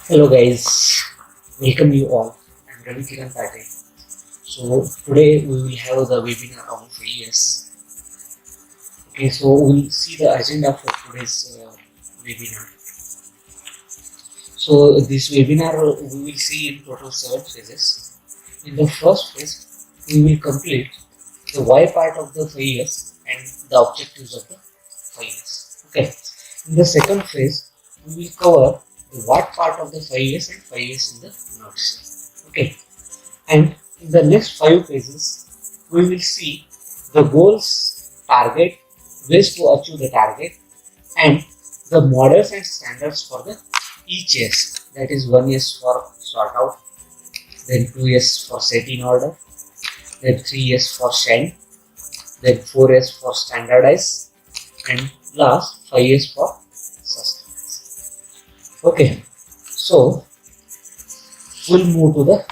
Hello guys, welcome you all. I'm DrGKalivarathan. So today we will have the webinar on failures. Okay, so we'll see the agenda for today's webinar. So this webinar we will see in total 7 phases. In the first phase, we will complete the why part of the failures and the objectives of the failures. Okay. In the second phase, we will cover the what part of the failures and failures in the nutshell. Okay. And in the next 5 phases, we will see the goals, target, ways to achieve the target, and the models and standards for the each S. That is 1S for sort out, then 2S for set in order, then 3S for send, then 4S for standardize, and last 5S for systematize. Okay, so we'll move to the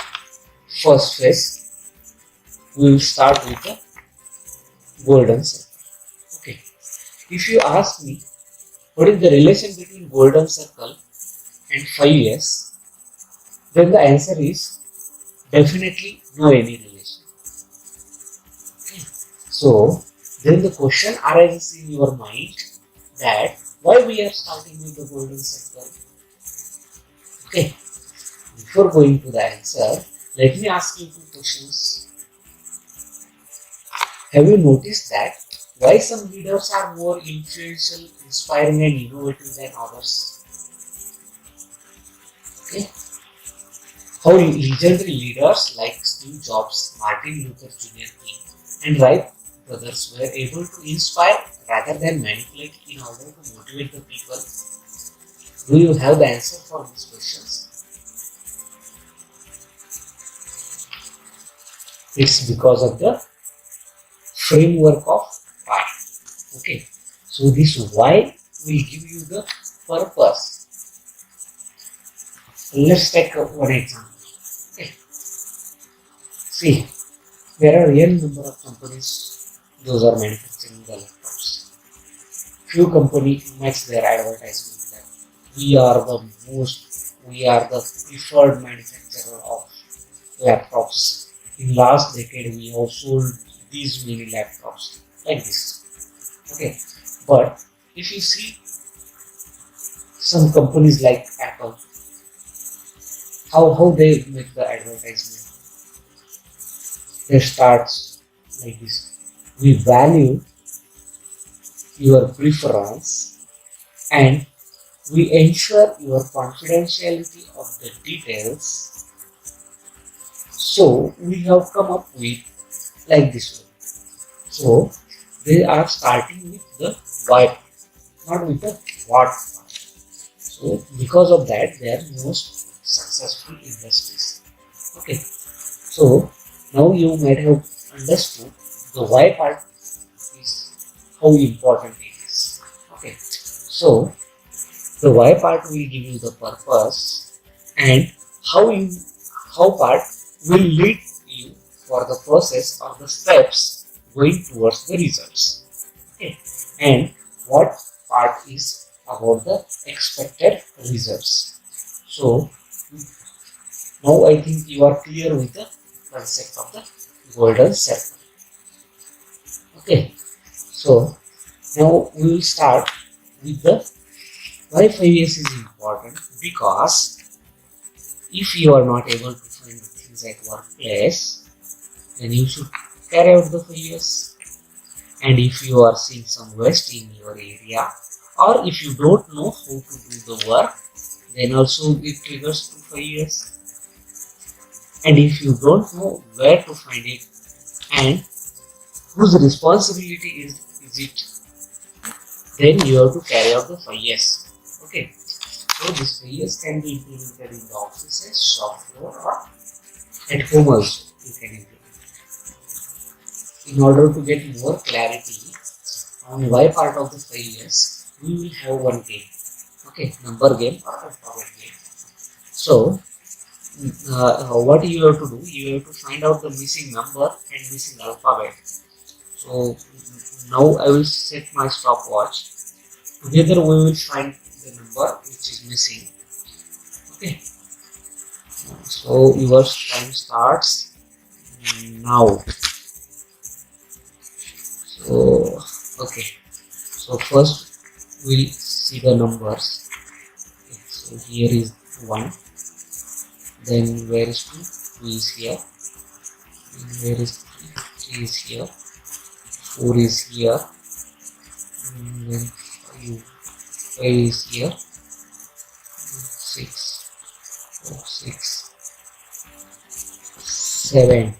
first phase. We will start with the golden circle. Okay, if you ask me what is the relation between golden circle and 5S, then the answer is definitely no any relation. Okay. So then the question arises in your mind that why we are starting with the golden circle. Okay, before going to the answer, let me ask you 2 questions. Have you noticed that why some leaders are more influential, inspiring and innovative than others? Okay. How legendary leaders like Steve Jobs, Martin Luther Jr. King and Wright brothers were able to inspire rather than manipulate in order to motivate the people? Do you have the answer for these questions? It's because of the framework of why. Okay, so this why will give you the purpose. Let's take one example. Okay, see, there are real number of companies those are manufacturing the laptops. Few companies makes their advertisement that we are the preferred manufacturer of laptops. In last decade, we have sold these many laptops like this. Okay, but if you see some companies like Apple, how they make the advertisement, they start like this: we value your preference and we ensure your confidentiality of the details. So we have come up with like this one. So they are starting with the why, not with the what part. So because of that, they are most successful industries. Okay. So now you might have understood the why part is how important it is. Okay. So the why part will give you the purpose and how part will lead you for the process or the steps going towards the results. Okay. And what part is about the expected results. So now I think you are clear with the concept of the golden circle. Okay. So now we will start with the why 5S is important, because if you are not able to find the things at workplace, then you should carry out the 5S. And if you are seeing some waste in your area, or if you don't know how to do the work, then also it triggers to 5S. And if you don't know where to find it and whose responsibility is it, then you have to carry out the 5S. Okay, so this 5S can be implemented in the offices, shop floor, or at home also you can implement. In order to get more clarity on why part of the 5S, we will have one game. Okay, number game or alphabet game. So what you have to do, you have to find out the missing number and missing alphabet. So now I will set my stopwatch. Together we will find the number which is missing. Okay, so your time starts now. So okay, so first we'll see the numbers. Okay, so here is 1, then where is 2? 2 is here, and where is 3? 3 is here, 4 is here, and then 5 is here, 6, 4, 6, 7,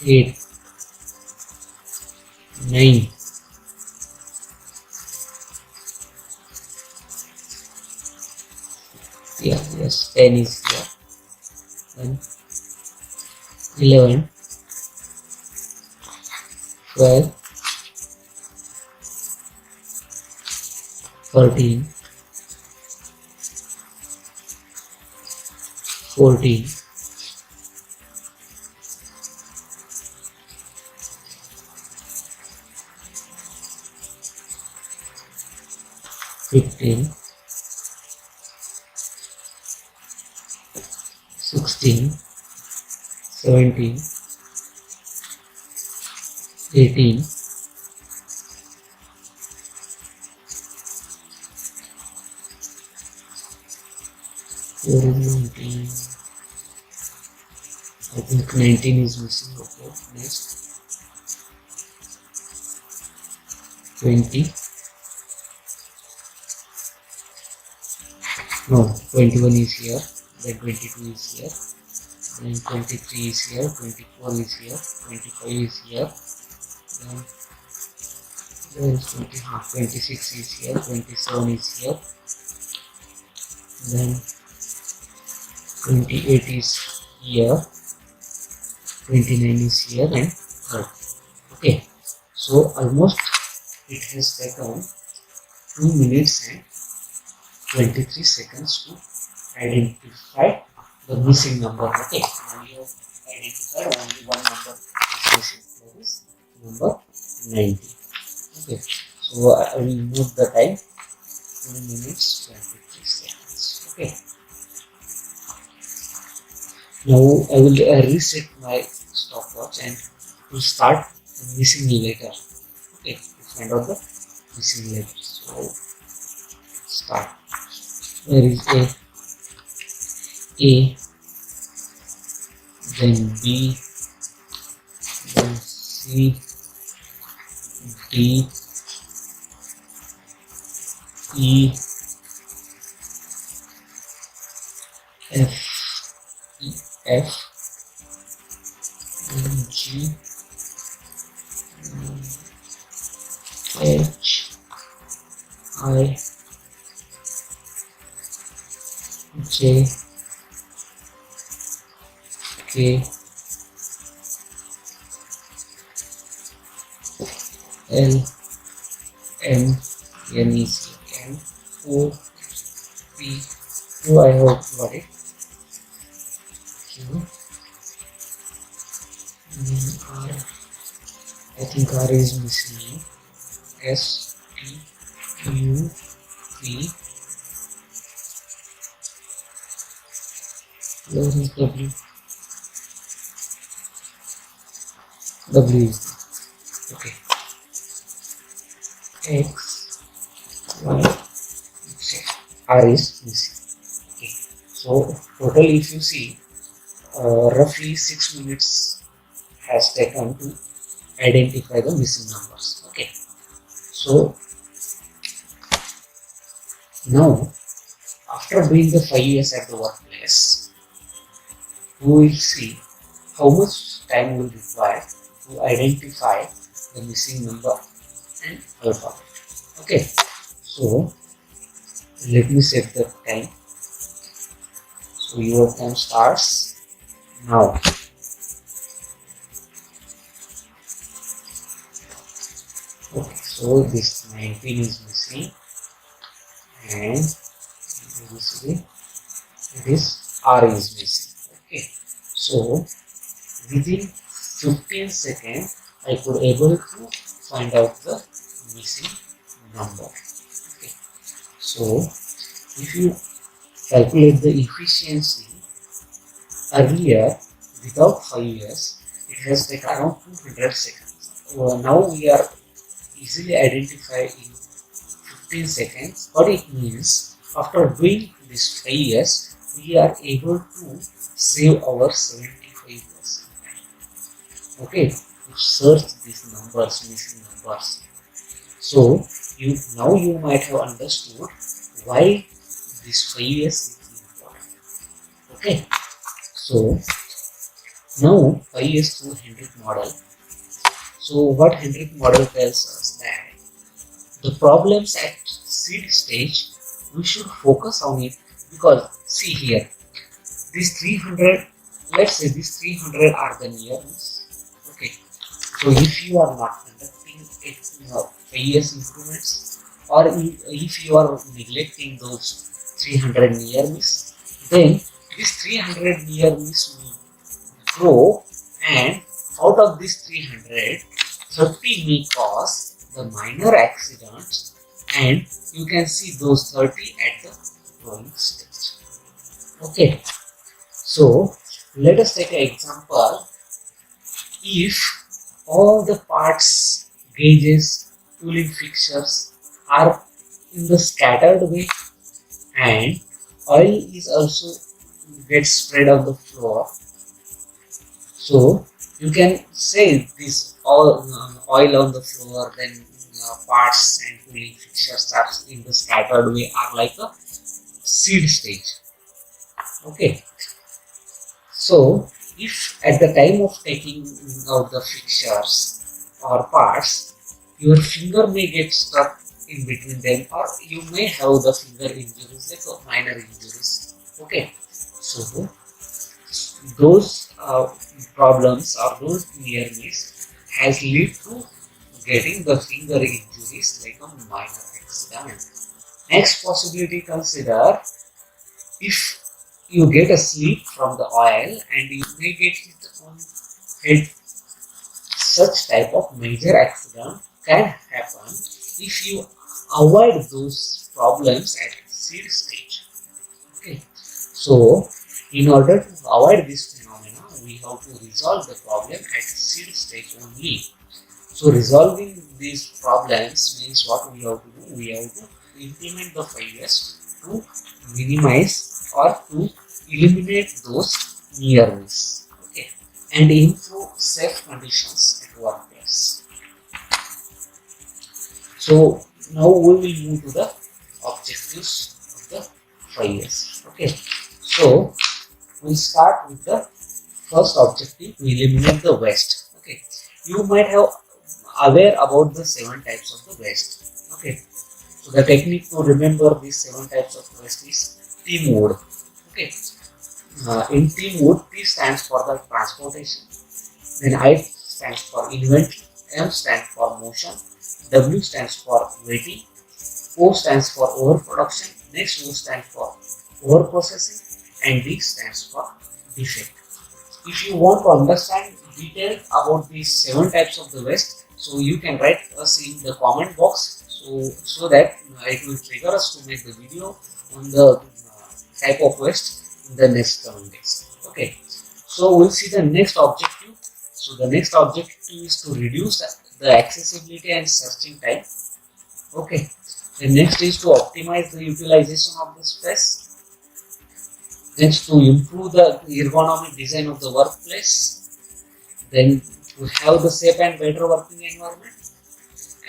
8, 9, 10 is here, then 11, 12, 13, 14, 15, 16, 17, 18, 19, I think 19 is missing. Okay, next 20, no, 21 is here, then 22 is here, then 23 is here, 24 is here, 25 is here, then there is 26 is here, 27 is here, then 28 is here, 29 is here, and 30. Okay, so almost it has taken 2 minutes and 23 seconds to identify the missing number. Okay, now you have identified only one number is missing, that is number 90. Okay, so I will note the time 2 minutes 23 seconds. Okay, now I will reset my stopwatch and to start the missing letter. Okay, to find out the missing letter. So start. There is A, then B, then C, D, E, F, G, H, I, J, K, L, M, N is N, O, P, Q, I hope got it, Q, R, I think R is missing, S, T, U, V, where is W? W is okay. X, Y, Z. R is missing. Okay. So total, if you see, roughly 6 minutes has taken to identify the missing numbers. Okay. So now, after doing the 5 years at the workplace, we will see how much time will require to identify the missing number and alphabet. Okay, so let me set the time. So your time starts now. Okay, so this 19 is missing, and it is R is missing. Okay, so within 15 seconds I could able to find out the missing number. Okay, so if you calculate the efficiency. Earlier, without 5 years, it has taken around 200 seconds. Now we are easily identify in 15 seconds. What it means, after doing this 5 years, we are able to save our 75%. Okay, to search these numbers, missing numbers. So now you might have understood why this 5 years is important. Okay, so now 5 years through Hendrick model. So what Hendrick model tells us that the problems at seed stage, we should focus on it, because see here, these 300, let's say these 300 are the near miss. Okay, so if you are not conducting it, 5 years increments, or if you are neglecting those 300 near miss, then this 300 near miss will grow, and out of this 300, 30 may cause the minor accidents, and you can see those 30 at the growing stage. Okay, so let us take an example. If all the parts, gauges, tooling fixtures are in the scattered way, and oil is also gets spread on the floor, so you can say this all oil on the floor, then parts and tooling fixtures are in the scattered way, are like a seed stage. Okay, so if at the time of taking out the fixtures or parts, your finger may get stuck in between them, or you may have the finger injuries, like minor injuries. Okay, so those problems or those near miss has led to getting the finger injuries like a minor accident. Next possibility, consider if you get a slip from the oil and you may get hit on head. Such type of major accident can happen if you avoid those problems at seed stage. Okay, so in order to avoid this phenomena, we have to resolve the problem at seed stage only. So resolving these problems means what we have to do? We have to implement the 5 years to minimize or to eliminate those near miss. Okay, and improve safe conditions at workplace. So now we will move to the objectives of the 5 years. Okay, so we'll start with the first objective, to eliminate the waste. Okay, you might have aware about the 7 types of the waste. Okay, so the technique to remember these 7 types of waste is T mode. Okay, in T mode, T stands for the transportation, then I stands for inventory, M stands for motion, W stands for waiting, O stands for overproduction, next O stands for overprocessing, and D stands for defect. If you want to understand detail about these 7 types of the waste, so you can write us in the comment box, so that it will trigger us to make the video on the type of waste in the next coming days. Okay, so we'll see the next objective. So the next objective is to reduce the accessibility and searching time. Okay, the next is to optimize the utilization of the space. Next, to improve the ergonomic design of the workplace. Then to have the safe and better working environment,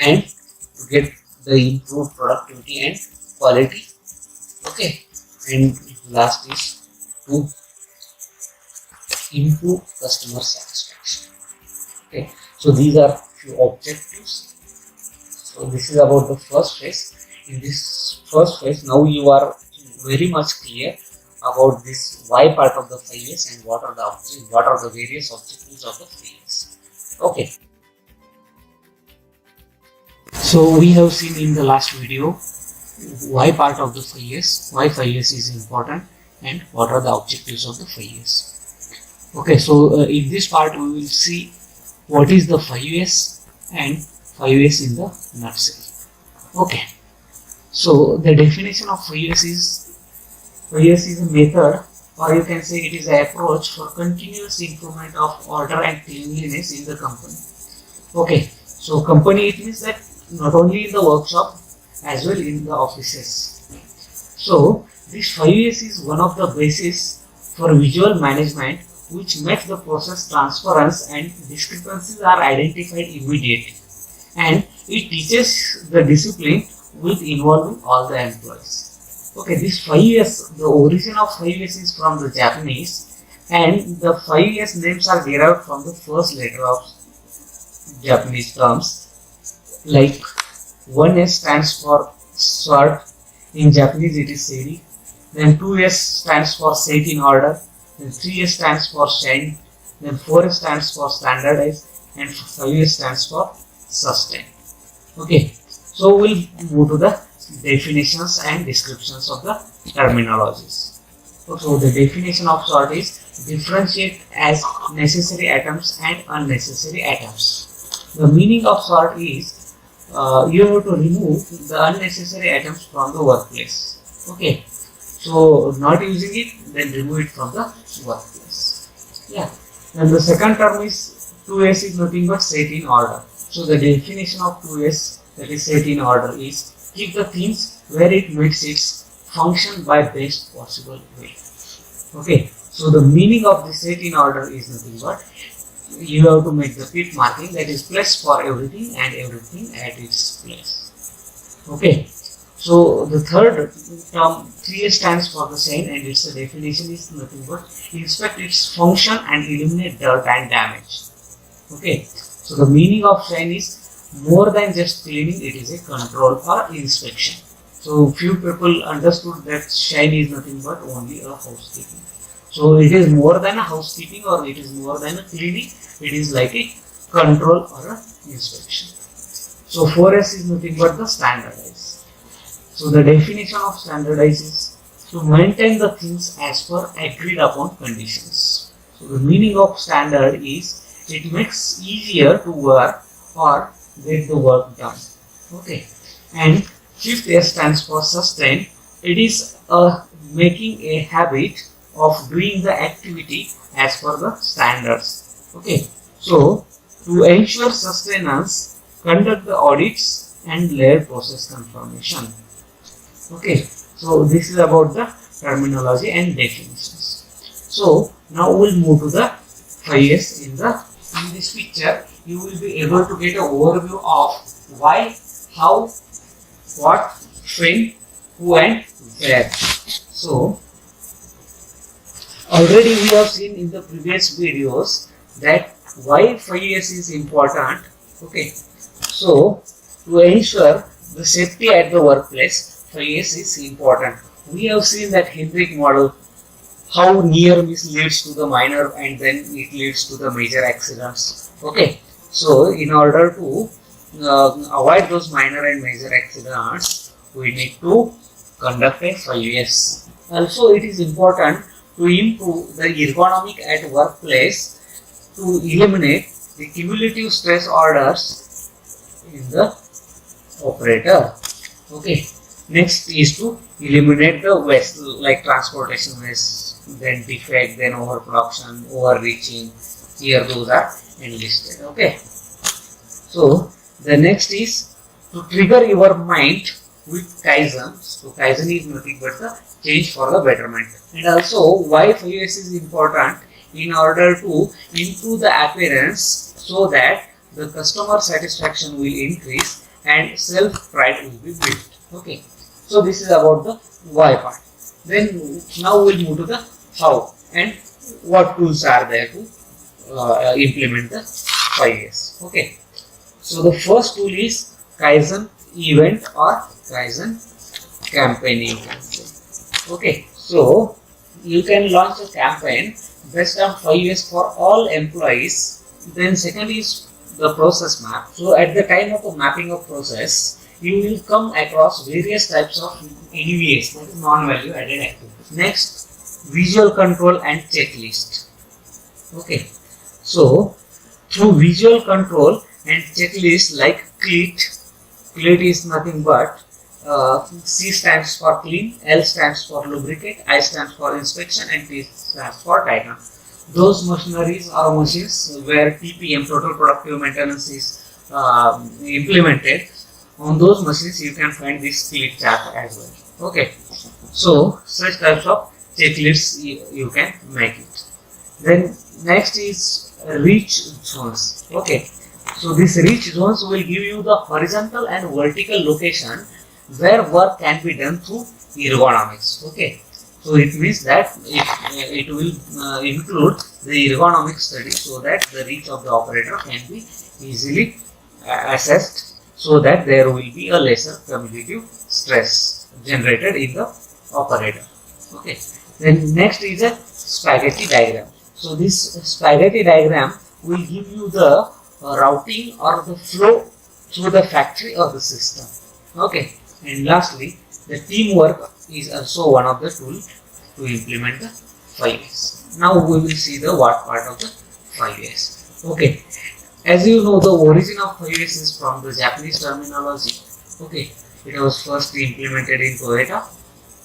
and to get the improved productivity and quality. Okay, and last is to improve customer satisfaction. Okay, so these are few objectives. So this is about the first phase. In this first phase, now you are very much clear about this why part of the 5 years and what are the various objectives of the 5 years. Okay. So we have seen in the last video why part of the 5 years, why 5 years is important, and what are the objectives of the 5 years. Okay, so in this part we will see what is the 5 years and 5 years in the nutshell. Okay, so the definition of 5 years is 5S is a method, or you can say it is an approach for continuous improvement of order and cleanliness in the company. Okay, so company, it means that not only in the workshop as well in the offices. So this 5S is one of the basis for visual management, which makes the process transparent and discrepancies are identified immediately, and it teaches the discipline with involving all the employees. Okay, this 5S, the origin of 5S is from the Japanese, and the 5S names are derived from the first letter of Japanese terms. Like 1S stands for sort, in Japanese it is seiri, then 2S stands for set in order, then 3S stands for shine, then 4S stands for standardize, and 5S stands for sustain. Okay, so we'll move to the definitions and descriptions of the terminologies. So the definition of sort is differentiate as necessary atoms and unnecessary atoms. The meaning of sort is you have to remove the unnecessary atoms from the workplace. Okay, so not using it, then remove it from the workplace. Yeah, and the second term is 2S is nothing but set in order. So the definition of 2S, that is set in order, is keep the things where it makes its function by best possible way. Okay, so the meaning of the set in order is nothing but you have to make the pit marking, that is place for everything and everything at its place. Okay, so the third term 3S stands for the same, and its definition is nothing but inspect its function and eliminate dirt and damage. Okay, so the meaning of shine is more than just cleaning, it is a control or inspection. So few people understood that shine is nothing but only a housekeeping. So it is more than a housekeeping, or it is more than a cleaning, it is like a control or a inspection. So 4S is nothing but the standardize. So the definition of standardize is to maintain the things as per agreed upon conditions. So the meaning of standard is it makes easier to work or get the work done. Okay, and fifth S stands for sustain. It is making a habit of doing the activity as per the standards. Okay, so to ensure sustenance, conduct the audits and layer process confirmation. Okay, so this is about the terminology and definitions. So now we'll move to the 5S. In this picture, you will be able to get an overview of why, how, what, when, who, and where. So already we have seen in the previous videos that why 5S is important. Okay, so to ensure the safety at the workplace, 5S is important. We have seen that Hendrick model, how near miss leads to the minor and then it leads to the major accidents. Okay, so in order to avoid those minor and major accidents, we need to conduct a 5S. Also, it is important to improve the ergonomic at workplace to eliminate the cumulative stress orders in the operator. Okay, next is to eliminate the waste like transportation waste, then defect, then overproduction, overreaching. Here those are enlisted. Okay, so the next is to trigger your mind with Kaizen. So Kaizen is nothing but the change for the betterment. And also why 5S is important, in order to improve the appearance so that the customer satisfaction will increase and self-pride will be built. Okay, so this is about the why part. Then now we'll move to the how and what tools are there to implement the 5S. Okay, so the first tool is Kaizen event or Kaizen campaigning. Okay, so you can launch a campaign based on 5S for all employees. Then second is the process map. So at the time of the mapping of process, you will come across various types of NVAs, that is non-value added activities. Next, visual control and checklist. Okay, so through visual control and checklist like CLEAT is nothing but C stands for clean, L stands for lubricate, I stands for inspection, and T stands for tighten. Those machineries are machines where TPM, total productive maintenance, is implemented. On those machines you can find this click chart as well. Okay, so such types of checklists you can make it. Then next is reach zones. Okay, so this reach zones will give you the horizontal and vertical location where work can be done through ergonomics. Okay, so it means that it will include the ergonomic study so that the reach of the operator can be easily assessed, so that there will be a lesser cumulative stress generated in the operator. Okay, then next is a spaghetti diagram. So this spaghetti diagram will give you the routing or the flow through the factory or the system. Okay, and lastly, the teamwork is also one of the tools to implement the 5S. Now we will see the what part of the 5S. Okay, as you know, the origin of 5S is from the Japanese terminology. Okay, it was first implemented in Toyota.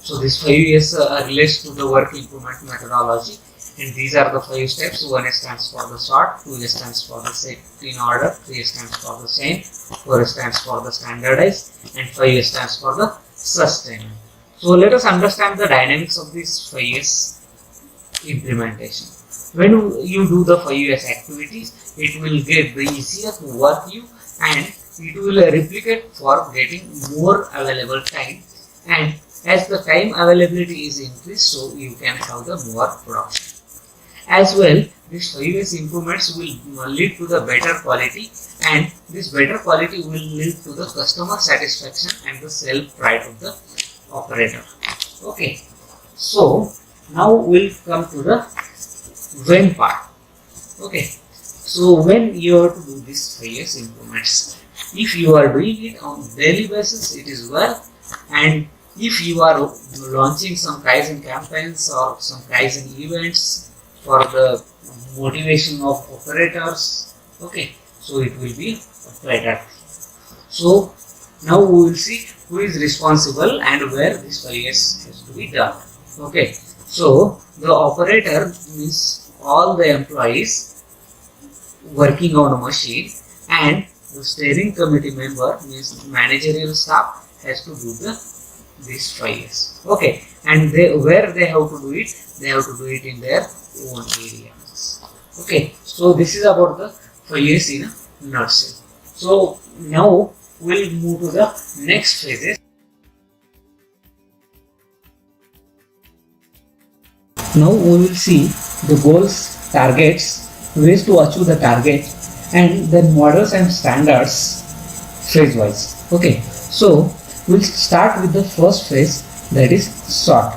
So this 5S relates to the work improvement methodology, and these are the 5 steps. 1S stands for the sort, 2S stands for the set in order, 3S stands for the same, 4S stands for the standardize, and 5S stands for the sustain. So let us understand the dynamics of this 5S implementation. When you do the 5S activities, it will get the easier to work you, and it will replicate for getting more available time, and as the time availability is increased, so you can have the more production. As well, these 5S improvements will lead to the better quality, and this better quality will lead to the customer satisfaction and the self-pride of the operator. Okay, so now we'll come to the when part. Okay, so when you have to do this 5S improvements, if you are doing it on daily basis, it is well, and if you are launching some Kaizen campaigns or some Kaizen events for the motivation of operators, okay, so it will be better. So now we will see who is responsible and where this 5S has to be done. Okay, so the operator means all the employees working on a machine, and the steering committee member means managerial staff has to do this 5S. Okay, and where they have to do it, they have to do it in their own areas. Okay, so this is about the 5S in a nutshell. So now we'll move to the next phases. Now we will see the goals, targets, ways to achieve the target, and then models and standards phase wise. Okay, so we'll start with the first phase, that is sort.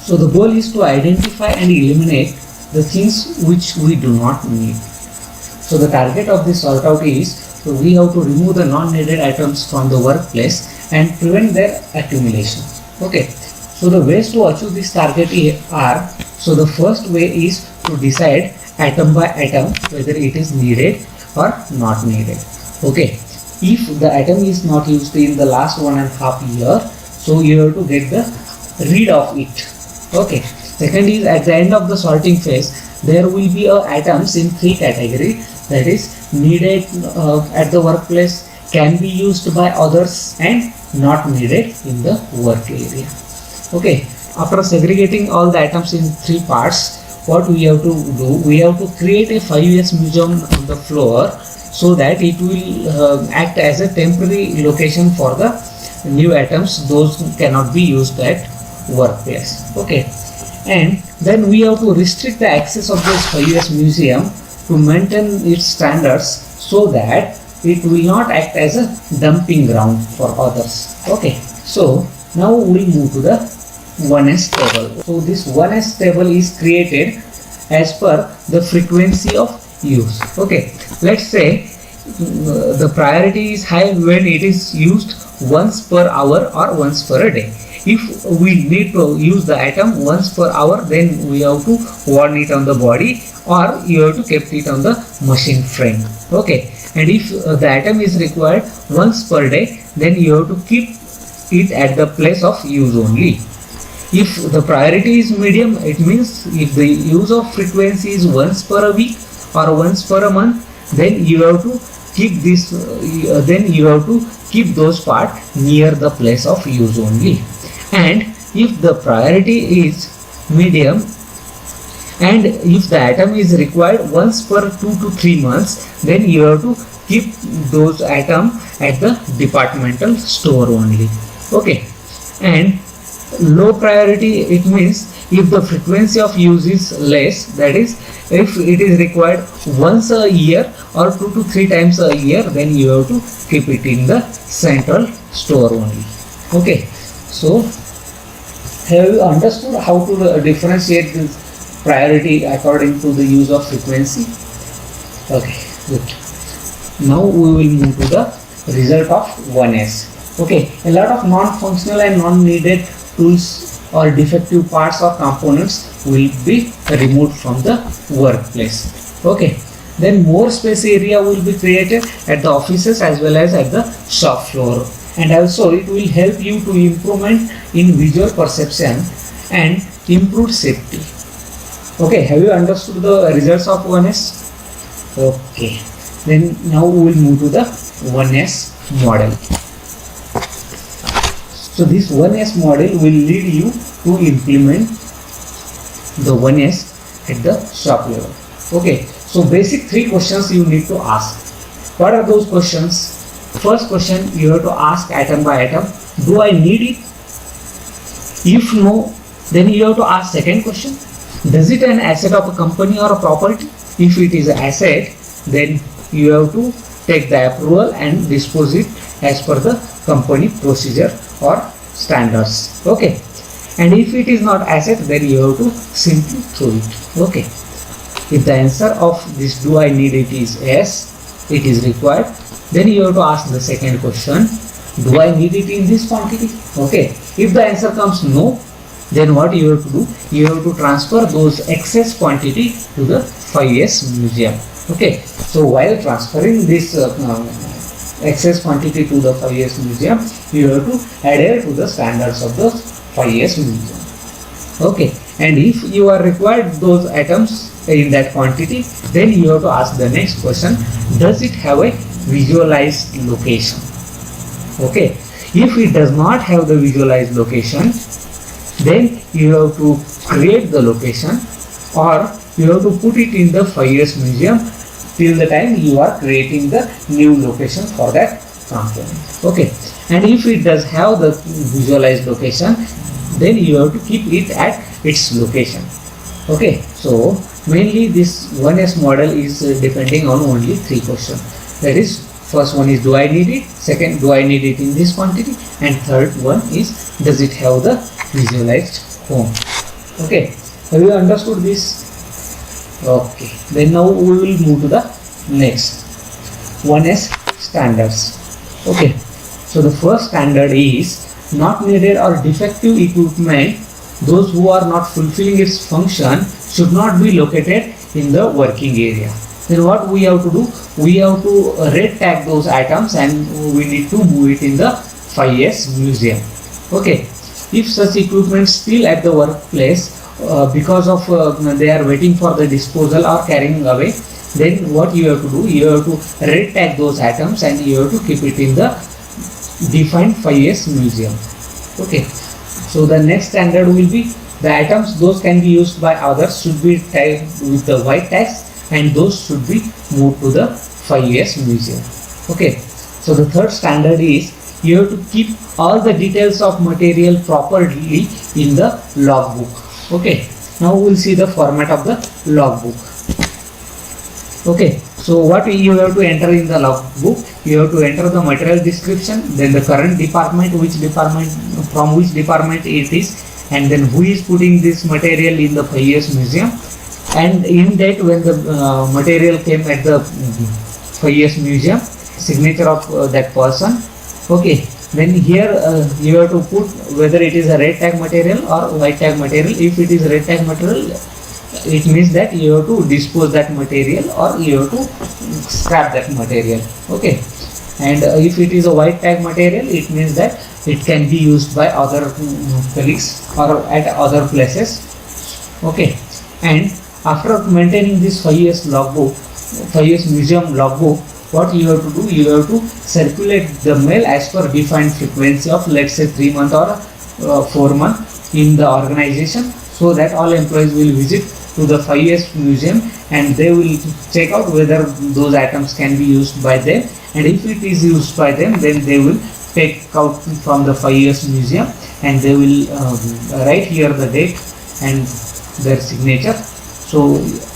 So the goal is to identify and eliminate the things which we do not need. So the target of this sort out is, so we have to remove the non-needed items from the workplace and prevent their accumulation. Okay, so the ways to achieve this target are, so the first way is to decide item by item whether it is needed or not needed. Okay, if the item is not used in the last 1.5 years, so you have to get the rid of it. Okay, second is at the end of the sorting phase, there will be items in 3 categories, that is needed at the workplace, can be used by others, and not needed in the work area. Okay, after segregating all the items in 3 parts, what we have to do, we have to create a 5S museum on the floor, so that it will act as a temporary location for the new items, those cannot be used at workplace. Okay, and then we have to restrict the access of this 5S museum to maintain its standards, so that it will not act as a dumping ground for others. Okay, so now we move to the 1S table. So this 1S table is created as per the frequency of use. Okay, let's say the priority is high when it is used once per hour or once per day. If we need to use the item once per hour, then we have to warn it on the body, or you have to keep it on the machine frame. Okay, and if the item is required once per day, then you have to keep it at the place of use only. If the priority is medium, it means if the use of frequency is once per a week or once per a month, then you have to keep this. Then you have to keep those part near the place of use only. And if the priority is medium, and if the atom is required once per 2 to 3 months, then you have to keep those atom at the departmental store only. Okay. And low priority, it means if the frequency of use is less, that is if it is required once a year or 2 to 3 times a year, then you have to keep it in the central store only. Okay. So have you understood how to differentiate this priority according to the use of frequency? Okay, good. Now we will move to the result of 1S. Okay, a lot of non-functional and non-needed tools or defective parts or components will be removed from the workplace. Okay, then more space area will be created at the offices as well as at the shop floor, and also it will help you to improvement in visual perception and improved safety. Okay, have you understood the results of 1S? Okay, then now we will move to the 1S model. So this 1S model will lead you to implement the 1S at the shop level. Okay, so basic 3 questions you need to ask. What are those questions? First question, you have to ask atom by atom, do I need it? If no, then you have to ask second question, does it an asset of a company or a property? If it is an asset, then you have to take the approval and dispose it as per the company procedure or standards. Okay, and if it is not asset, then you have to simply throw it. Okay, if the answer of this do I need it is yes, it is required, then you have to ask the second question, do I need it in this quantity? Okay, if the answer comes no, then what you have to do, you have to transfer those excess quantity to the 5S museum. Okay, so while transferring this excess quantity to the 5S museum, you have to adhere to the standards of the 5S museum. Okay, and if you are required those atoms in that quantity, then you have to ask the next question, does it have a visualized location? Okay, if it does not have the visualized location, then you have to create the location or you have to put it in the 5S museum till the time you are creating the new location for that component. Okay, and if it does have the visualized location, then you have to keep it at its location. Okay, so mainly this 1S model is depending on only 3 questions. That is, first one is do I need it, second do I need it in this quantity, and third one is does it have the visualized home. Okay, have you understood this? Okay, then now we will move to the next 1S standards. Okay, so the first standard is not needed or defective equipment, those who are not fulfilling its function should not be located in the working area. Then what we have to do, we have to red tag those items and we need to move it in the 5S museum. Okay, if such equipment still at the workplace because of they are waiting for the disposal or carrying away, then what you have to do, you have to red tag those items and you have to keep it in the defined 5S museum. Okay, so the next standard will be the items those can be used by others should be tagged with the white tags and those should be moved to the 5S museum. Okay, so the third standard is you have to keep all the details of material properly in the logbook. Okay, now we will see the format of the logbook. Okay, so what you have to enter in the logbook, you have to enter the material description, then the current department, from which department it is, and then who is putting this material in the 5S museum, and in that when the material came at the 5S museum, signature of that person. Okay, then here you have to put whether it is a red tag material or white tag material. If it is red tag material, it means that you have to dispose that material or you have to scrap that material. Okay, and if it is a white tag material, it means that it can be used by other colleagues or at other places. Okay, and after maintaining this 5 years logbook, 5 years museum logbook, what you have to do, you have to circulate the mail as per defined frequency of, let's say, 3 months or 4 months in the organization, so that all employees will visit to the 5 years museum and they will check out whether those items can be used by them, and if it is used by them, then they will take out from the 5 years museum and they will write here the date and their signature. So,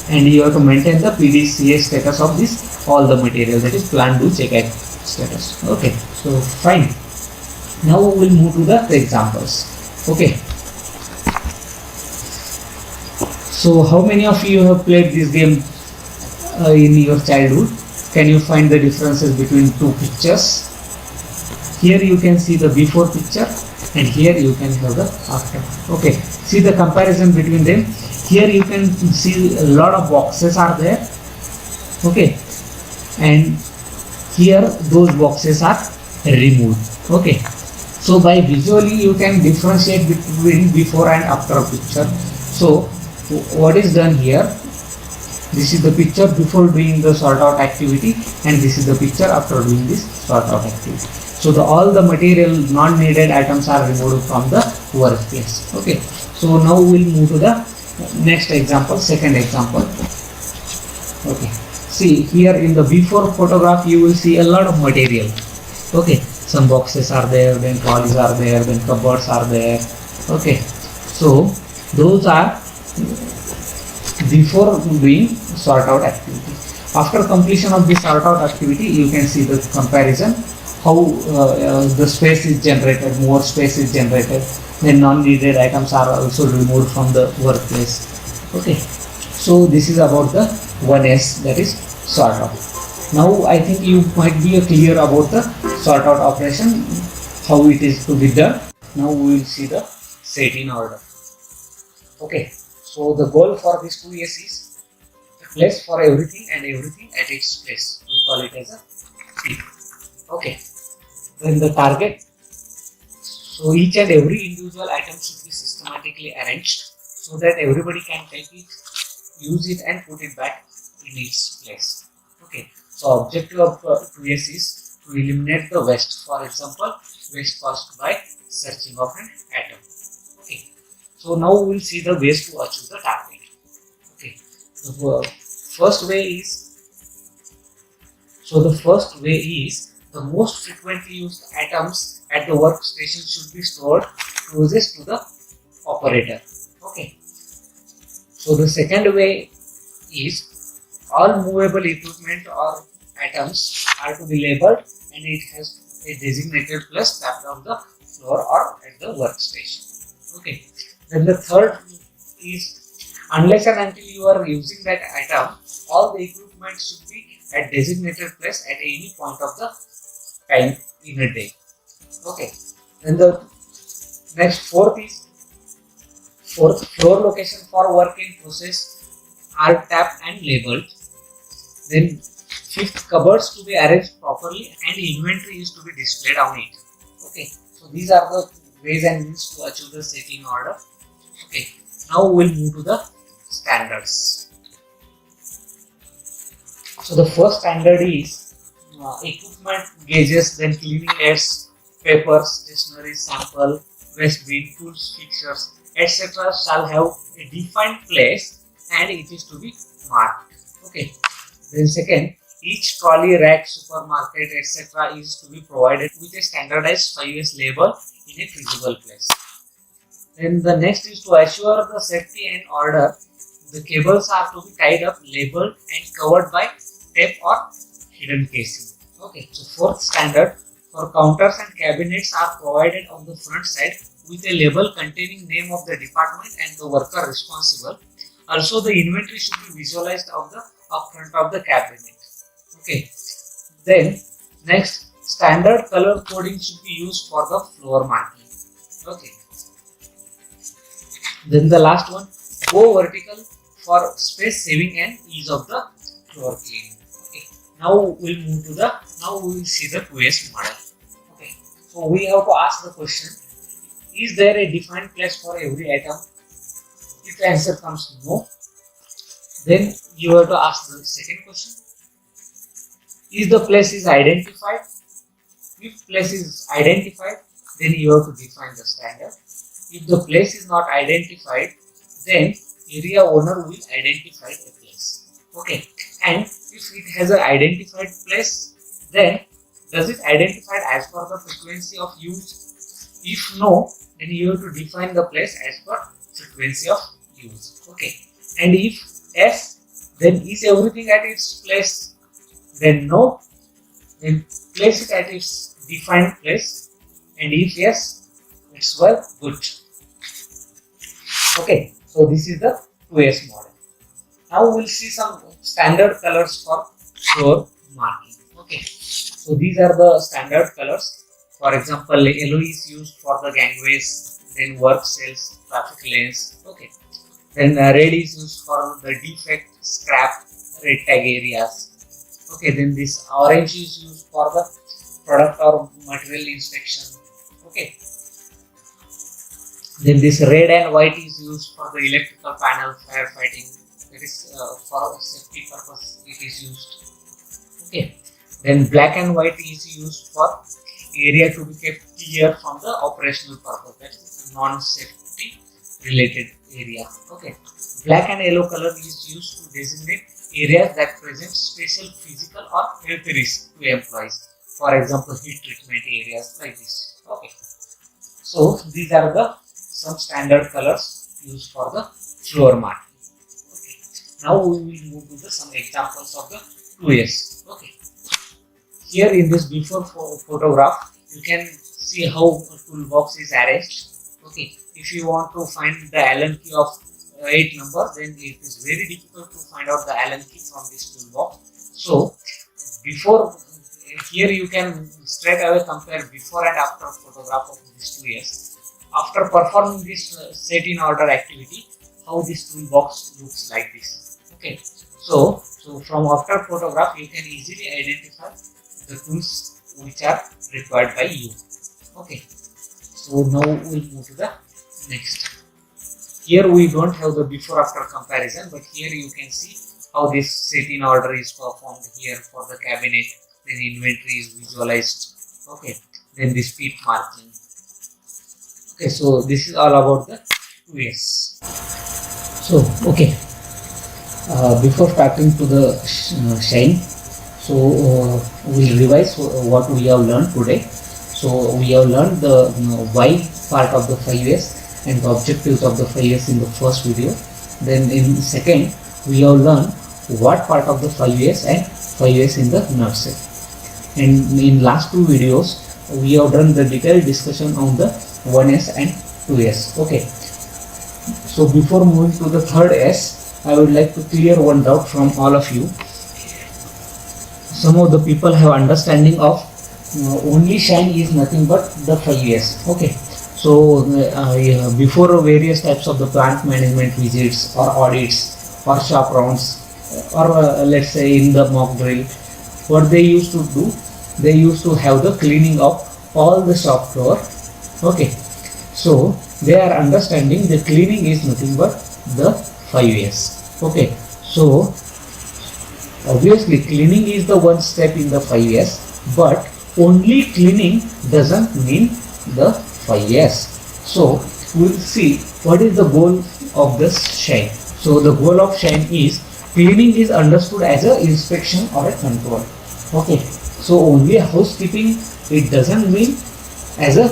and you have to maintain the PDCA status of this, all the material, that is plan do check act status. Okay, so fine. Now we will move to the examples. Okay, so how many of you have played this game in your childhood? Can you find the differences between two pictures? Here you can see the before picture and here you can have the after. Okay, see the comparison between them. Here you can see a lot of boxes are there. Okay, and here those boxes are removed. Okay, so by visually you can differentiate between before and after picture. So what is done here, this is the picture before doing the sort out activity and this is the picture after doing this sort out activity. So all the material non-needed items are removed from the workplace. Okay, so now we will move to the next example, second example. Okay, see here in the before photograph you will see a lot of material. Okay, some boxes are there, then trolleys are there, then cupboards are there. Okay, so those are before doing sort out activity. After completion of this sort out activity, you can see the comparison, how the space is generated, more space is generated, then non-needed items are also removed from the workplace. Okay, so this is about the 1S, that is sort out. Now I think you might be clear about the sort out operation, how it is to be done. Now we will see the set in order. Okay, so the goal for this 2S is place for everything and everything at its place. We call it as a P. Okay, then the target. So each and every individual item should be systematically arranged so that everybody can take it, use it and put it back in its place. Okay, so objective of 2S is to eliminate the waste. For example, waste caused by searching of an atom. Okay, so now we will see the ways to achieve the target. Okay, the first way is, the most frequently used items at the workstation should be stored closest to the operator. Okay, so the second way is, all movable equipment or items are to be labeled and it has a designated place tapped on the floor or at the workstation. Okay, then the third is, unless and until you are using that item, all the equipment should be at designated place at any point of the time in a day. Okay, then the next fourth floor location for work in process are tapped and labeled. Then fifth, cupboards to be arranged properly and inventory is to be displayed on it. Okay, so these are the ways and means to achieve the setting order. Okay, now we will move to the standards. So the first standard is equipment, gauges, then cleaning aids, papers, stationery, sample, waste bin, tools, fixtures, etc. shall have a defined place and it is to be marked. Okay. Then second, each trolley, rack, supermarket, etc. is to be provided with a standardized 5S label in a visible place. Then the next is, to assure the safety and order, the cables are to be tied up, labeled and covered by tape or hidden casing. Okay, so fourth standard, for counters and cabinets are provided on the front side with a label containing name of the department and the worker responsible. Also, the inventory should be visualized on the upfront of the cabinet. Okay, then next, standard color coding should be used for the floor marking. Okay, then the last one, go vertical for space saving and ease of the floor cleaning. Okay, now we will see the 2S model. Okay, So we have to ask the question, is there a defined place for every atom? If the answer comes no, then you have to ask the second question, is the place is identified? If place is identified, then you have to define the standard. If the place is not identified, then area owner will identify a place. Okay, and if it has an identified place, then does it identified as per the frequency of use? If no, then you have to define the place as per frequency of use. Okay, and if yes, then is everything at its place? Then no, then place it at its defined place, and if yes, it's well good. Okay, so this is the 2S model. Now we'll see some standard colors for floor marking. Okay, so these are the standard colors. For example, yellow is used for the gangways, then work cells, traffic lanes. Okay, then red is used for the defect, scrap, red tag areas. Okay, then this orange is used for the product or material inspection. Okay, then this red and white is used for the electrical panel firefighting. That is for safety purpose it is used. Okay, then black and white is used for area to be kept clear from the operational purpose, that is non-safety related area. Okay, black and yellow color is used to designate areas that present special physical or health risk to employees. For example, heat treatment areas like this. Okay, so these are the some standard colors used for the floor marking. Okay, now we will move to the some examples of the 2S. Okay, here in this before photograph, you can see how a toolbox is arranged. Okay, if you want to find the Allen key of 8 number, then it is very difficult to find out the Allen key from this toolbox. So before here you can straight away compare before and after photograph of this 2S. After performing this set in order activity, how this toolbox looks like this. Okay, so from after photograph you can easily identify the tools which are required by you. Okay, so now we'll move to the next. Here we don't have the before after comparison, but here you can see how this set in order is performed here for the cabinet, then inventory is visualized. Okay, then this peak marking. Okay, so this is all about the 2S. So okay, before starting to the shine, so we'll revise what we have learned today. So we have learned the why part of the 5S and the objectives of the 5S in the first video. Then in the second, we have learned what part of the 5S and 5S in the nutshell. And in last two videos, we have done the detailed discussion on the 1S and 2S. Okay, so before moving to the third S, I would like to clear one doubt from all of you. Some of the people have understanding of only shine is nothing but the 5S. Okay, so before various types of the plant management visits or audits or shop rounds or let's say in the mock drill, what they used to do, they used to have the cleaning of all the shop floor. Okay, so they are understanding the cleaning is nothing but the 5S. Okay, so obviously cleaning is the one step in the 5S, but only cleaning doesn't mean the 5S. So we'll see what is the goal of this shine. So the goal of shine is cleaning is understood as a inspection or a control. Okay, so only housekeeping, it doesn't mean as a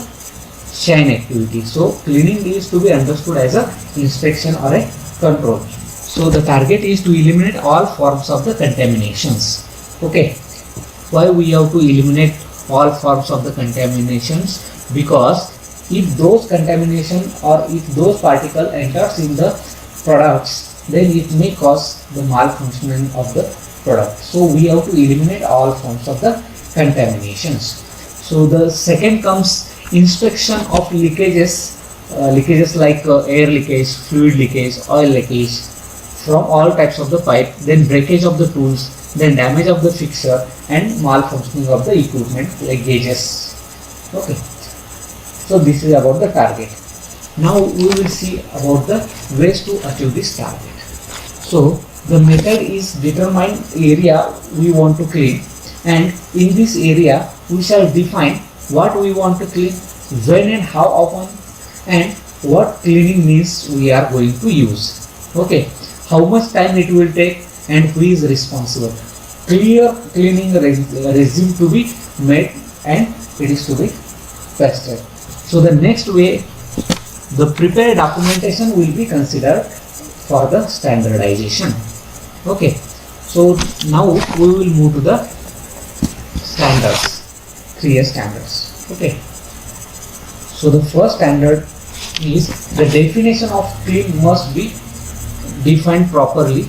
shine activity. So cleaning is to be understood as a inspection or a control. So the target is to eliminate all forms of the contaminations. Okay, why we have to eliminate all forms of the contaminations? Because if those contamination or if those particle enters in the products, then it may cause the malfunctioning of the product. So we have to eliminate all forms of the contaminations. So the second comes inspection of leakages, leakages like air leakage, fluid leakage, oil leakage from all types of the pipe, then breakage of the tools, then damage of the fixture and malfunctioning of the equipment like gauges. Okay, so this is about the target. Now we will see about the ways to achieve this target. So the method is determine area we want to clean, and in this area we shall define what we want to clean, when and how often, and what cleaning means we are going to use. Okay, how much time it will take and who is responsible. Clear cleaning regime to be made and it is to be tested. So the next way, the prepared documentation will be considered for the standardization. Okay, so now we will move to the standards, 3S standards. Okay, so the first standard is the definition of clean must be defined properly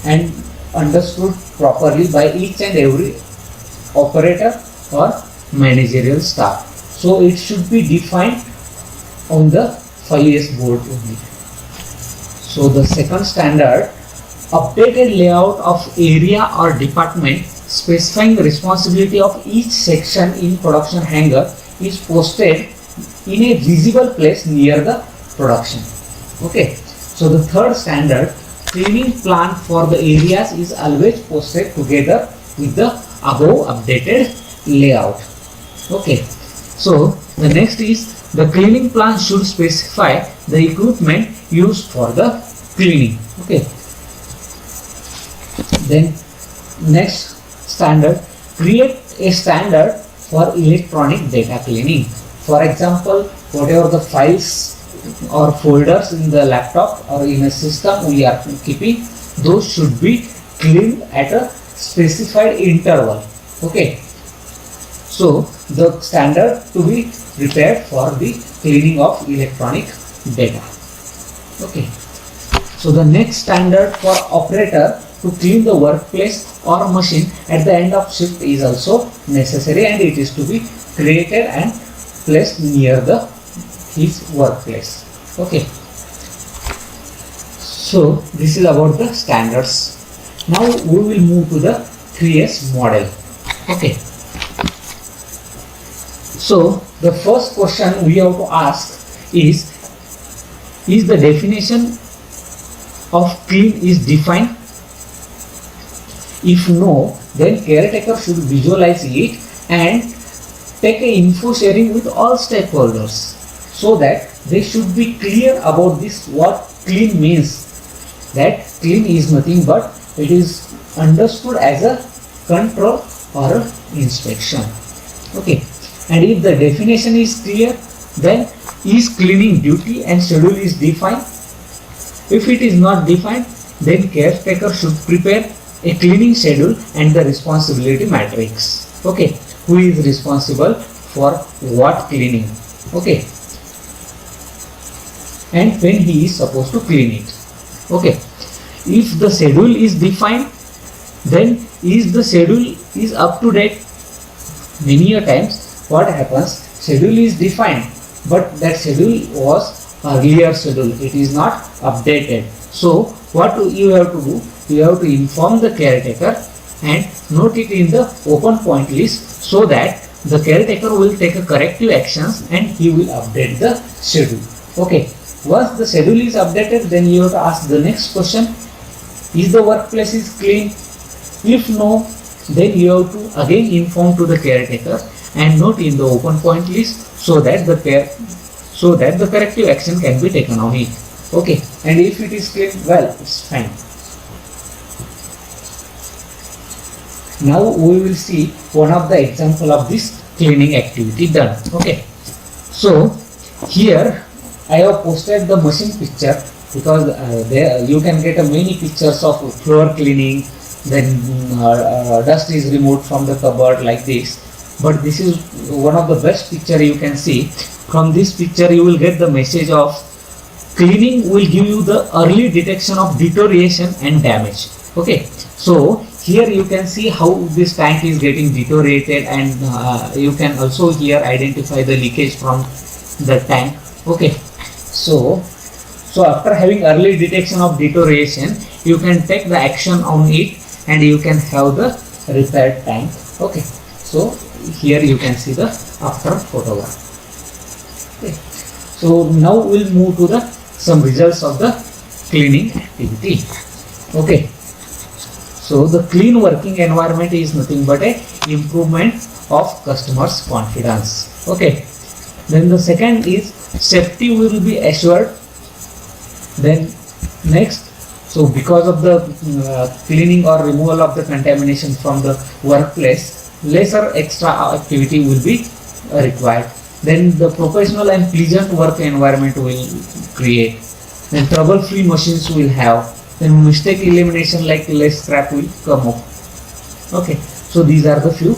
and understood properly by each and every operator or managerial staff. So it should be defined on the 5S board only. So the second standard, updated layout of area or department specifying the responsibility of each section in production hangar is posted in a visible place near the production. Okay, so the third standard, cleaning plan for the areas is always posted together with the above updated layout. Okay, so the next is the cleaning plan should specify the equipment used for the cleaning. Okay, then next standard, create a standard for electronic data cleaning. For example, whatever the files or folders in the laptop or in a system we are keeping, those should be cleaned at a specified interval. Okay, so the standard to be prepared for the cleaning of electronic data. Okay, so the next standard for operator to clean the workplace or machine at the end of shift is also necessary, and it is to be created and placed near his workplace. Okay, so this is about the standards. Now we will move to the 3S model. Okay, so the first question we have to ask is the definition of clean is defined? If no, then caretaker should visualize it and take a info sharing with all stakeholders so that they should be clear about this, what clean means. That clean is nothing but it is understood as a control or a inspection. Okay, and if the definition is clear, then is cleaning duty and schedule is defined. If it is not defined, then caretaker should prepare a cleaning schedule and the responsibility matrix. Okay, who is responsible for what cleaning? Okay, and when he is supposed to clean it. Okay, if the schedule is defined, then is the schedule is up to date. Many a times what happens, schedule is defined but that schedule was earlier schedule, it is not updated. So what you have to do, you have to inform the caretaker and note it in the open point list so that the caretaker will take a corrective actions and he will update the schedule. Okay, once the schedule is updated, then you have to ask the next question, is the workplace is clean? If no, then you have to again inform to the caretaker and note in the open point list so that the corrective action can be taken on it. Okay, and if it is clean, well, it's fine. Now we will see one of the example of this cleaning activity done. Okay, so here I have posted the machine picture because there you can get many pictures of floor cleaning, then dust is removed from the cupboard like this. But this is one of the best picture you can see. From this picture you will get the message of cleaning will give you the early detection of deterioration and damage. Okay, so here you can see how this tank is getting deteriorated, and you can also here identify the leakage from the tank. Okay, so after having early detection of deterioration, you can take the action on it and you can have the repaired tank. Okay, so here you can see the after photograph. Okay. So now we'll move to the some results of the cleaning activity. Okay. So the clean working environment is nothing but a improvement of customers' confidence. Okay. Then the second is safety will be assured. Then next, so because of the cleaning or removal of the contamination from the workplace, lesser extra activity will be required. Then the professional and pleasant work environment will create. Then trouble-free machines will have. Then mistake elimination, like less scrap will come up. Okay, so these are the few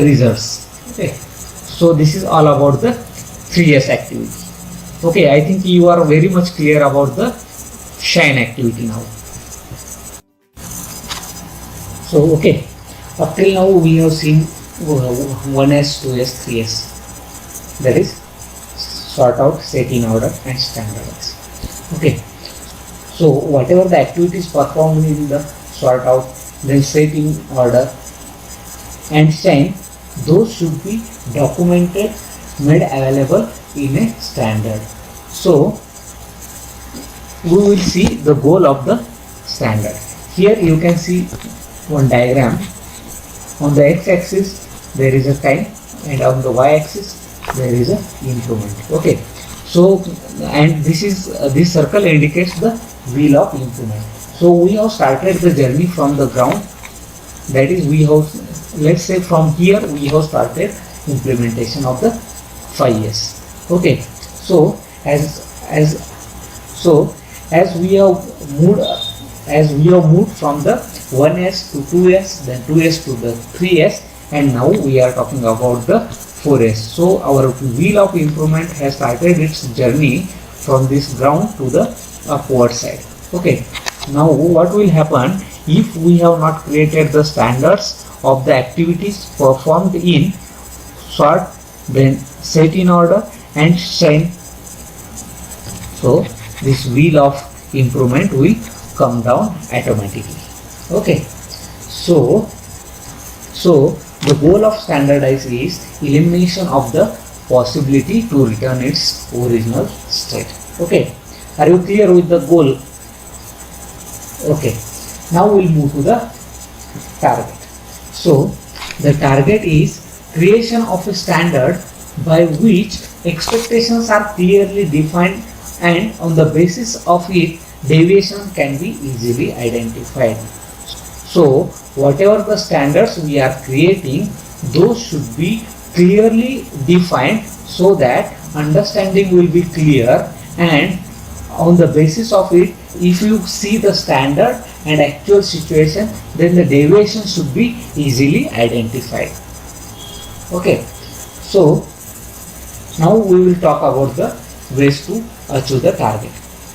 results. Okay, so this is all about the 3S activity. Okay, I think you are very much clear about the shine activity now. So okay, up till now we have seen 1S, 2S, 3S. That is sort out, set in order and standardize. Okay, so whatever the activities performed in the sort out, then set in order and shine, those should be documented, made available in a standard. So we will see the goal of the standard. Here you can see one diagram. On the x-axis there is a time, and on the y-axis there is a improvement. Okay, so and this is this circle indicates the wheel of improvement. So we have started the journey from the ground. That is, we have, let's say from here we have started implementation of the 5S. Okay, so as we have moved from the 1S to 2S, then 2S to the 3S, and now we are talking about the 4S. So our wheel of improvement has started its journey from this ground to the upward side. Okay, now what will happen if we have not created the standards of the activities performed in sort, then set in order and shine? So this wheel of improvement will come down automatically. Okay, so the goal of standardize is elimination of the possibility to return its original state. Okay, are you clear with the goal? Okay, now we'll move to the target. So the target is creation of a standard by which expectations are clearly defined, and on the basis of it deviation can be easily identified. So whatever the standards we are creating, those should be clearly defined so that understanding will be clear, and on the basis of it, if you see the standard and actual situation, then the deviation should be easily identified. Okay, so now we will talk about the ways to achieve the target.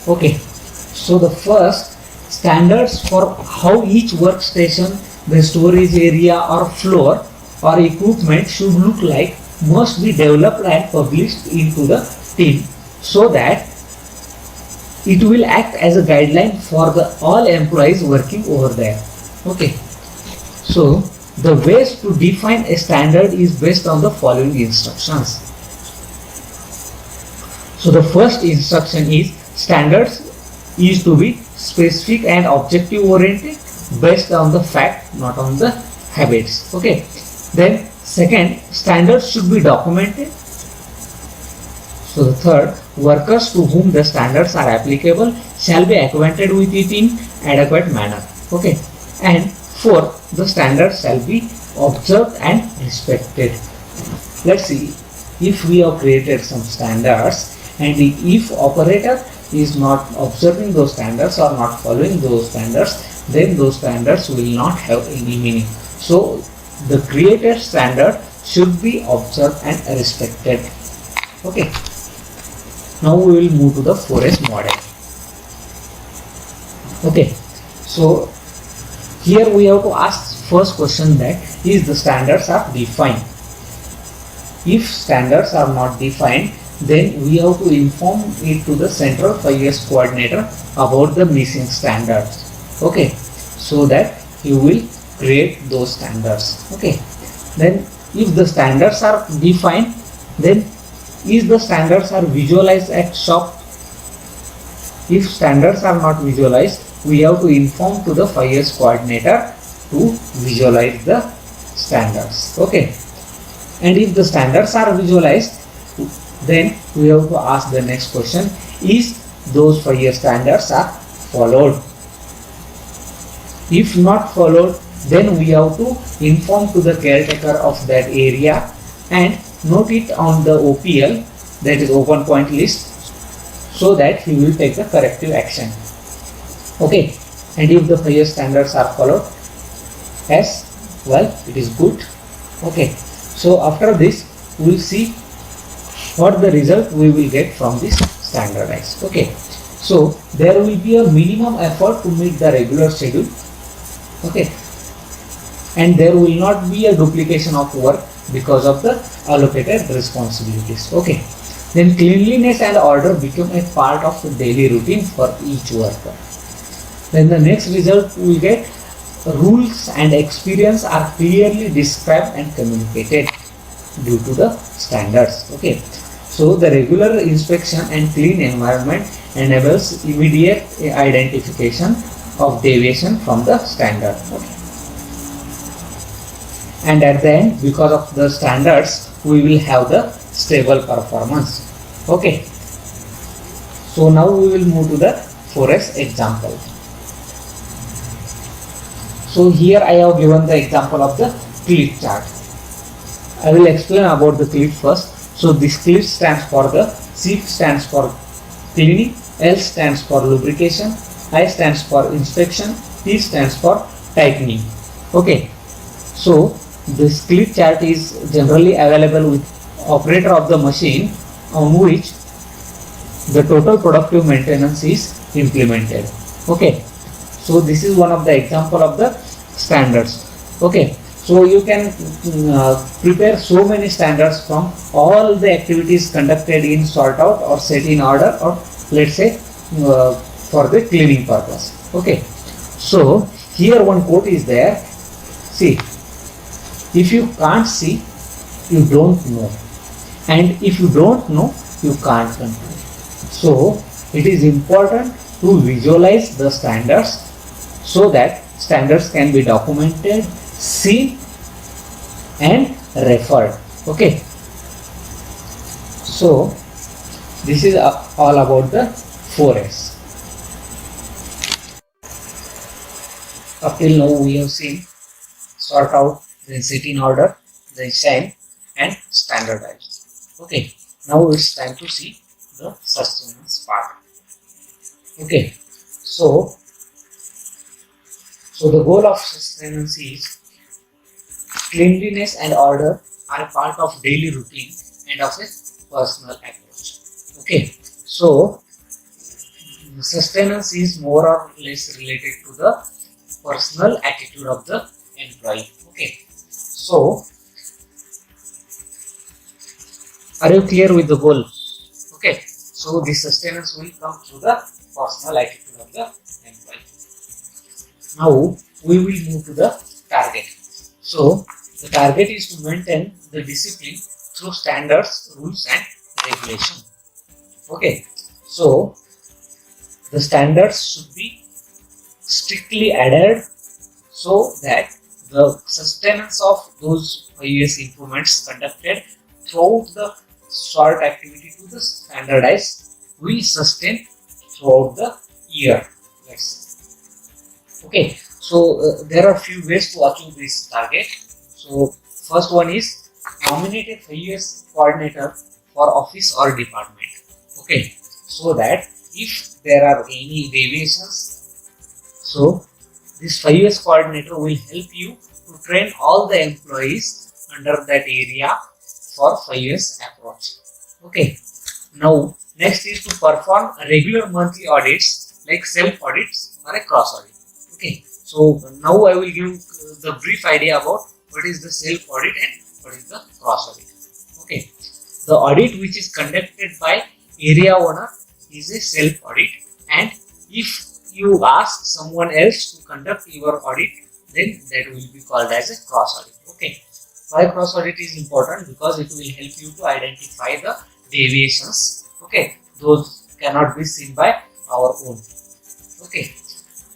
Okay, so the first, standards for how each workstation, the storage area or floor or equipment should look like must be developed and published into the team, so that it will act as a guideline for the all employees working over there. Okay, so the ways to define a standard is based on the following instructions. So the first instruction is standards is to be specific and objective oriented, based on the fact, not on the habits. Okay, then second, standards should be documented. So the third, workers to whom the standards are applicable shall be acquainted with it in adequate manner. Okay, and fourth, the standards shall be observed and respected. Let's see, if we have created some standards and if operator is not observing those standards or not following those standards, then those standards will not have any meaning. So the created standard should be observed and respected. Okay, now we will move to the 4S model. Okay, so here we have to ask first question, that is the standards are defined. If standards are not defined, then we have to inform it to the central 5S coordinator about the missing standards. Okay, so that he will create those standards. Okay, then If the standards are defined, then is the standards are visualized at shop? If standards are not visualized, we have to inform to the 5S coordinator to visualize the standards. Okay. And if the standards are visualized, then we have to ask the next question, is those 5 standards are followed? If not followed, then we have to inform to the caretaker of that area and note it on the OPL, that is open point list, so that he will take the corrective action. Okay. And if the 5 standards are followed, as well, it is good. Okay. So after this, we will see what the result we will get from this standardized. Okay. So there will be a minimum effort to meet the regular schedule. Okay. And there will not be a duplication of work because of the allocated responsibilities. Okay. Then cleanliness and order become a part of the daily routine for each worker. Then the next result we get, rules and experience are clearly described and communicated due to the standards. Okay. So the regular inspection and clean environment enables immediate identification of deviation from the standard. Okay. And at the end, because of the standards, we will have the stable performance. Okay. So now we will move to the 4S example. So here I have given the example of the CLIP chart. I will explain about the CLIP first. So this CLIP stands for the C stands for cleaning, L stands for lubrication, I stands for inspection, T stands for tightening. Okay. So this CLIP chart is generally available with operator of the machine on which the total productive maintenance is implemented. Okay. So this is one of the example of the standards. Okay. So you can prepare so many standards from all the activities conducted in sort out or set in order, or let's say for the cleaning purpose. Okay. So here one quote is there. See, if you can't see, you don't know, and if you don't know, you can't control. So it is important to visualize the standards so that standards can be documented, seen and referred. Okay. So this is all about the 4S. Up till now we have seen sort out, then set in order, then shine and standardize. Okay. Now it's time to see the sustenance part. Okay. So the goal of sustenance is cleanliness and order are a part of daily routine and of a personal approach. Okay. So sustenance is more or less related to the personal attitude of the employee. Okay. So are you clear with the goal? Okay. So the sustenance will come through the personal attitude of the employee. Now we will move to the target. So the target is to maintain the discipline through standards, rules and regulation. Okay. So the standards should be strictly adhered so that the sustenance of those various improvements conducted throughout the sort activity to the standardized will sustain throughout the year. Yes. Okay. So there are few ways to achieve this target. So first one is nominate a 5S coordinator for office or department. Okay. So that if there are any deviations, so this 5S coordinator will help you to train all the employees under that area for 5S approach. Okay. Now next is to perform regular monthly audits like self audits or a cross audit. Okay. So now I will give the brief idea about what is the self audit and what is the cross audit. Okay. The audit which is conducted by area owner is a self audit, and if you ask someone else to conduct your audit, then that will be called as a cross audit. Okay. Why cross audit is important? Because it will help you to identify the deviations. Okay, those cannot be seen by our own. Okay,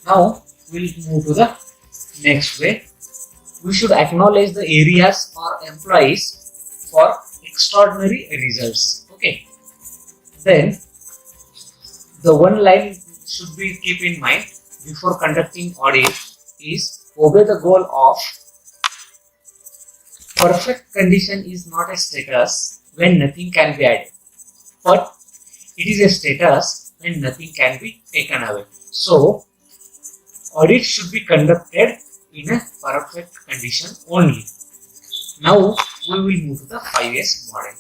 now we'll move to the next way. We should acknowledge the areas or employees for extraordinary results. Okay, then the one line should be keep in mind before conducting audit is obey the goal of perfect condition is not a status when nothing can be added, but it is a status when nothing can be taken away. So audit should be conducted in a perfect condition only. Now we will move to the 5S model.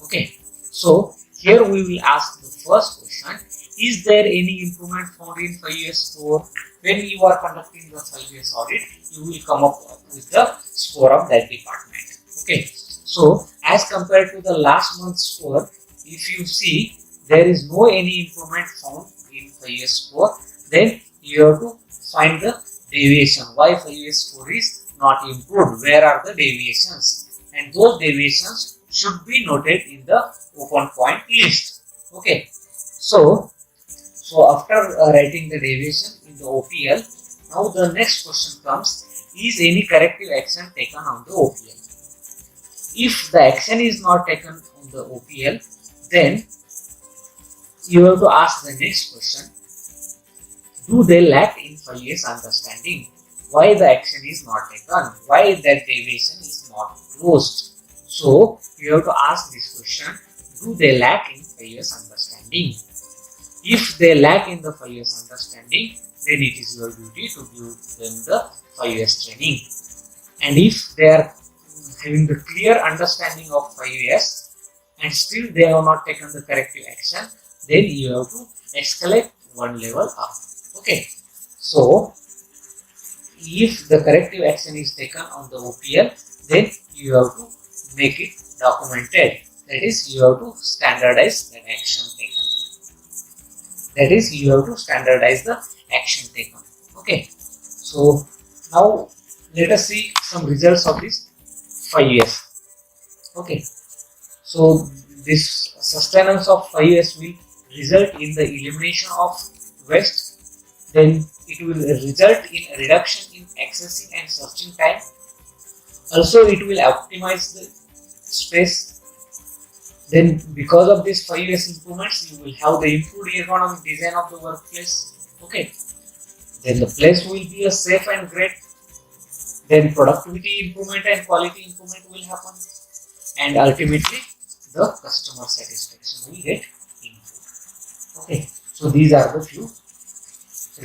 Okay, so here we will ask the first question: is there any improvement found in 5S score? When you are conducting the 5S audit, you will come up with the score of that department. Okay, so as compared to the last month's score, if you see there is no any improvement found in 5S score, then you have to find the deviation. Why 5S score is not improved? Where are the deviations? And those deviations should be noted in the open point list. Okay, so after writing the deviation in the OPL, now the next question comes: is any corrective action taken on the OPL? If the action is not taken on the OPL, then you have to ask the next question: do they lack in 5S understanding? Why the action is not taken? Why that deviation is not closed? So you have to ask this question: do they lack in 5S understanding? If they lack in the 5S understanding, then it is your duty to give them the 5S training. And if they are having the clear understanding of 5S and still they have not taken the corrective action, then you have to escalate one level up. Okay, so if the corrective action is taken on the OPL, then you have to make it documented. That is, you have to standardize that action taken. That is, you have to standardize the action taken. Okay, so now let us see some results of this 5S. Okay, so this sustenance of 5S will result in the elimination of waste. Then it will result in a reduction in accessing and searching time. Also, it will optimize the space. Then because of this 5S improvements, you will have the improved ergonomic design of the workplace. Okay, then the place will be a safe and great. Then productivity improvement and quality improvement will happen, and ultimately the customer satisfaction will get improved. Okay, so these are the few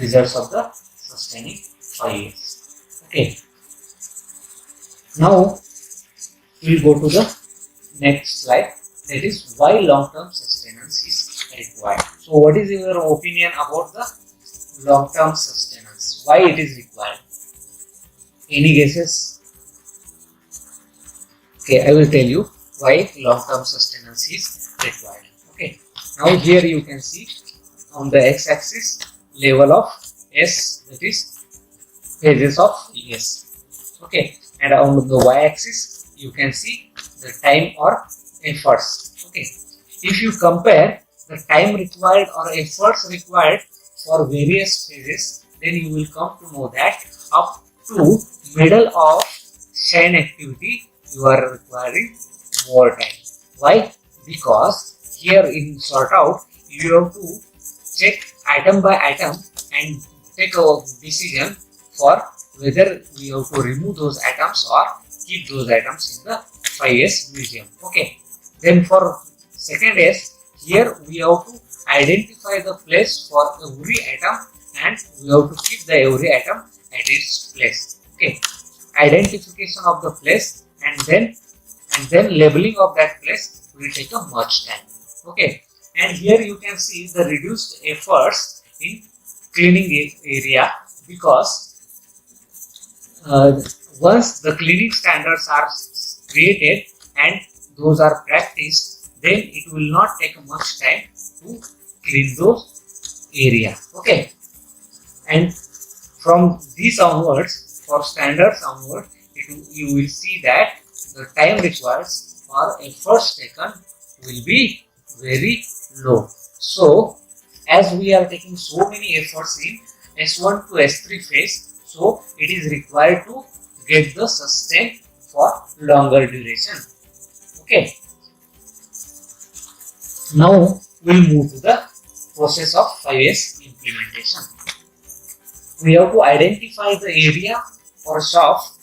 results of the sustaining 5S. Okay, now we'll go to the next slide. That is why long-term sustenance is required. So what is your opinion about the long-term sustenance? Why it is required? Any guesses? Okay, I will tell you why long-term sustenance is required. Okay, now here you can see on the x-axis level of S, that is phases of S. Okay, and on the y-axis you can see the time or efforts. Okay, if you compare the time required or efforts required for various phases, then you will come to know that up to middle of shine activity you are requiring more time. Why? Because here in sort out you have to check item by item and take a decision for whether we have to remove those items or keep those items in the 5S museum. Okay, then for second S, here we have to identify the place for every item and we have to keep the every item at its place. Okay, identification of the place and then labeling of that place will take a much time. Okay, and here you can see the reduced efforts in cleaning area, because once the cleaning standards are created and those are practiced, then it will not take much time to clean those area. Okay, and from this onwards, for standards onwards, you will see that the time required or efforts taken will be very low. So as we are taking so many efforts in S1 to S3 phase, so it is required to get the sustain for longer duration. Okay. Now we'll move to the process of 5S implementation. We have to identify the area or shaft.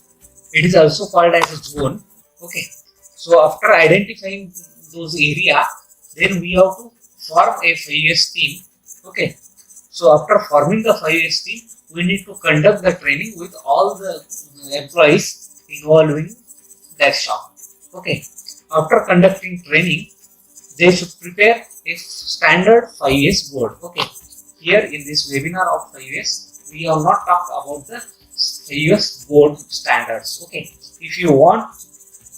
It is also called as a zone. Okay. So after identifying those area, then we have to form a 5S team. Okay. So after forming the 5S team, we need to conduct the training with all the employees involving that shaft. Okay. After conducting training, they should prepare a standard 5S board. Okay. Here in this webinar of 5S, we have not talked about the 5S board standards. Okay. If you want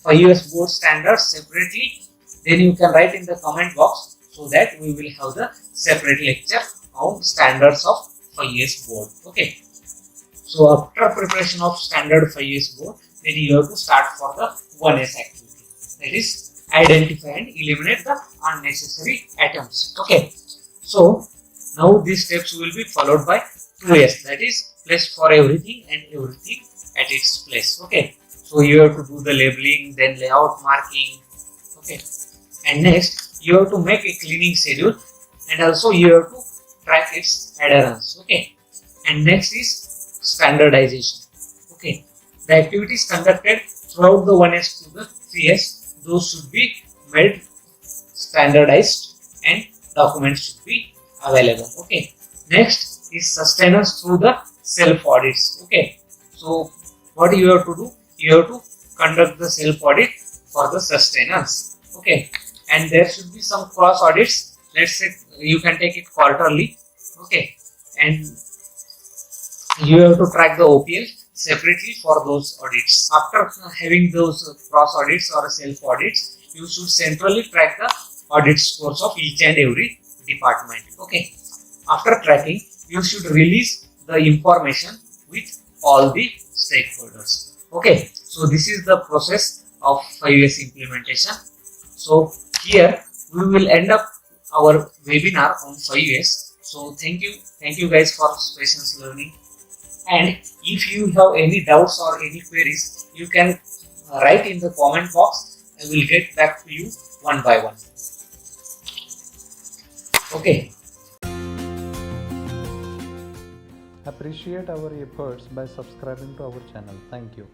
5S board standards separately, then you can write in the comment box so that we will have the separate lecture on standards of 5S board. Okay. So after preparation of standard 5S board, then you have to start for the 1S activity. That is, identify and eliminate the unnecessary items. Okay. So now these steps will be followed by 2S, that is, place for everything and everything at its place. Okay. So you have to do the labeling, then layout marking. Okay. And next you have to make a cleaning schedule, and also you have to track its adherence. Okay. And next is standardization. Okay. The activities conducted throughout the 1S to the 3S, those should be made standardized and documents should be available. Okay. Next is sustenance through the self audits. Okay. So what you have to do? You have to conduct the self audit for the sustenance. Okay. And there should be some cross audits. Let's say you can take it quarterly. Okay. And you have to track the OPL separately for those audits. After having those cross audits or self audits, you should centrally track the audit scores of each and every department. Okay. After tracking, you should release the information with all the stakeholders. Okay. So this is the process of 5S implementation. So here we will end up our webinar on 5S. So thank you guys for patience learning. And if you have any doubts or any queries, you can write in the comment box. I will get back to you one by one. Okay. Appreciate our efforts by subscribing to our channel. Thank you.